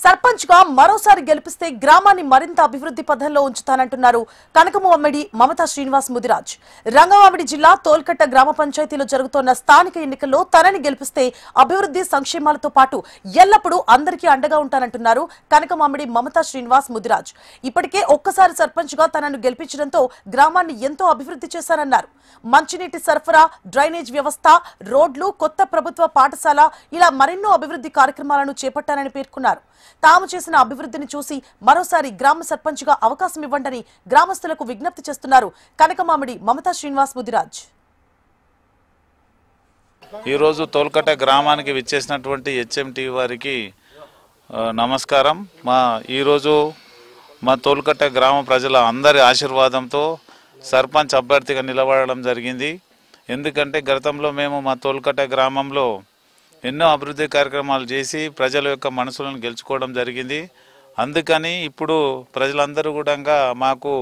సర్పంచ్ గా మరోసారి గెలిపిస్తే గ్రామాన్ని మరింత అభివృద్ధి పథంలో ఉంచుతానంటున్నారు కనకమామిడి మమతా శ్రీనివాస్ ముదిరాజ్. రంగమామిడి జిల్లా తోల్కట్ట గ్రామ పంచాయతీలో జరుగుతున్న స్థానిక ఎన్నికల్లో తనని గెలిపిస్తే అభివృద్ధి సంక్షేమాలతో పాటు ఎల్లప్పుడూ అందరికీ అండగా ఉంటానంటున్నారు కనకమామిడి మమతా శ్రీనివాస్ ముదిరాజ్. ఇప్పటికే ఒక్కసారి సర్పంచ్ గా తనను గెలిపించడంతో గ్రామాన్ని ఎంతో అభివృద్ధి చేశారన్నారు. మంచినీటి సరఫరా, డ్రైనేజ్ వ్యవస్థ, రోడ్లు, కొత్త ప్రభుత్వ పాఠశాల ఇలా మరెన్నో అభివృద్ధి కార్యక్రమాలను చేపట్టారని పేర్కొన్నారు. తాము చేసిన అభివృద్ధిని చూసి మరోసారి గ్రామ సర్పంచ్ గా అవకాశం ఇవ్వండి గ్రామస్తులకు విజ్ఞప్తి చేస్తున్నారు కనకమామిడి మమతా శ్రీనివాస్ ముదిరాజ్. ఈ రోజు తోల్కట్ట గ్రామానికి విచ్చేసినటువంటి హెచ్ఎంటీ వారికి నమస్కారం. ఈ రోజు మా తోల్కట్ట గ్రామ ప్రజల అందరి ఆశీర్వాదంతో సర్పంచ్ అభ్యర్థిగా నిలబడడం జరిగింది. ఎందుకంటే గతంలో మేము మా తోల్కట్ట గ్రామంలో ఎన్నో అభివృద్ధి కార్యక్రమాలు చేసి ప్రజల యొక్క మనసులను గెలుచుకోవడం జరిగింది. అందుకని ఇప్పుడు ప్రజలందరూ కూడా మాకు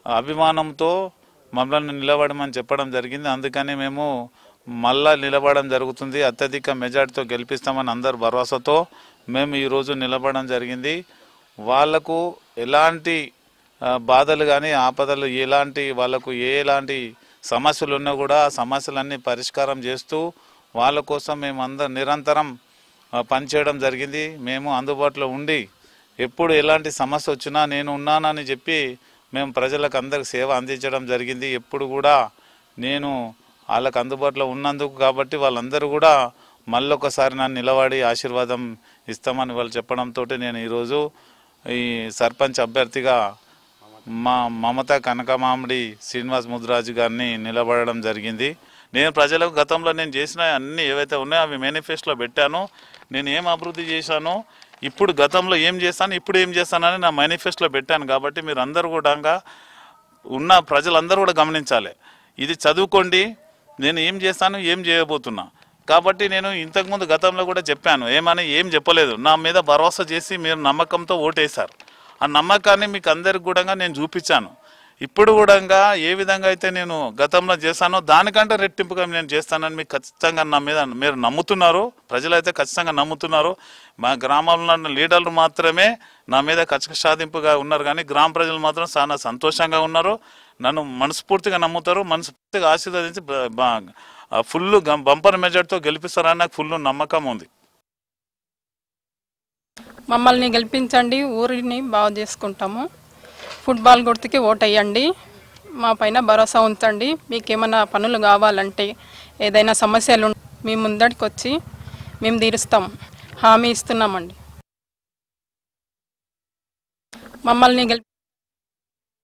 అభిమానంతో మమ్మల్ని నిలబడమని చెప్పడం జరిగింది. అందుకని మేము మళ్ళా నిలబడడం జరుగుతుంది. అత్యధిక మెజార్టీతో గెలిపిస్తామని అందరు భరోసాతో మేము ఈరోజు నిలబడడం జరిగింది. వాళ్లకు ఎలాంటి బాధలు కానీ ఆపదలు వాళ్ళకు ఎలాంటి సమస్యలు ఉన్నా కూడా ఆ సమస్యలన్నీ పరిష్కారం చేస్తూ వాళ్ళ కోసం మేము అందరం నిరంతరం పనిచేయడం జరిగింది. మేము అందుబాటులో ఉండి ఎప్పుడు ఎలాంటి సమస్య వచ్చినా నేను ఉన్నానని చెప్పి మేము ప్రజలకు అందరికి సేవ అందించడం జరిగింది. ఎప్పుడు కూడా నేను వాళ్ళకు అందుబాటులో ఉన్నందుకు కాబట్టి వాళ్ళందరూ కూడా మళ్ళొకసారి నన్ను నిలబడి ఆశీర్వాదం ఇస్తామని వాళ్ళు చెప్పడంతో నేను ఈరోజు ఈ సర్పంచ్ అభ్యర్థిగా మా మమతా కనకమామిడి శ్రీనివాస్ ముదిరాజు గారిని నిలబడడం జరిగింది. నేను ప్రజలకు గతంలో నేను చేసిన అన్ని ఏవైతే ఉన్నాయో అవి మేనిఫెస్టోలో పెట్టాను. నేను ఏం అభివృద్ధి చేశానో, ఇప్పుడు గతంలో ఏం చేస్తాను, ఇప్పుడు ఏం చేస్తానని నా మేనిఫెస్టోలో పెట్టాను. కాబట్టి మీరు అందరూ కూడా ఉన్న ప్రజలందరూ కూడా గమనించాలి. ఇది చదువుకోండి, నేను ఏం చేస్తాను, ఏం చేయబోతున్నా. కాబట్టి నేను ఇంతకుముందు గతంలో కూడా చెప్పాను, ఏం చెప్పలేదు. నా మీద భరోసా చేసి మీరు నమ్మకంతో ఓటేశారు. ఆ నమ్మకాన్ని మీకు అందరికి కూడా నేను చూపించాను. ఇప్పుడు కూడా ఏ విధంగా అయితే నేను గతంలో చేశానో దానికంటే రెట్టింపుగా నేను చేస్తానని మీకు ఖచ్చితంగా నా మీద మీరు నమ్ముతున్నారు. ప్రజలైతే ఖచ్చితంగా నమ్ముతున్నారు. మా గ్రామంలో ఉన్న లీడర్లు మాత్రమే నా మీద కక్షసాధింపుగా ఉన్నారు, కానీ గ్రామ ప్రజలు మాత్రం చాలా సంతోషంగా ఉన్నారు. నన్ను మనస్ఫూర్తిగా నమ్ముతారు, మనస్ఫూర్తిగా ఆశీర్వదించి ఫుల్ బంపర్ మెజార్టీతో గెలిపిస్తారని నాకు ఫుల్ నమ్మకం ఉంది. మమ్మల్ని గెలిపించండి, ఊరిని బాగు చేసుకుంటాము. ఫుట్బాల్ గుర్తుకి ఓటేయండి, మా పైన భరోసా ఉంచండి. మీకు ఏమైనా పనులు కావాలంటే, ఏదైనా సమస్యలు మీ ముందడికి వచ్చి మేము తీరుస్తాం, హామీ ఇస్తున్నామండి. మమ్మల్ని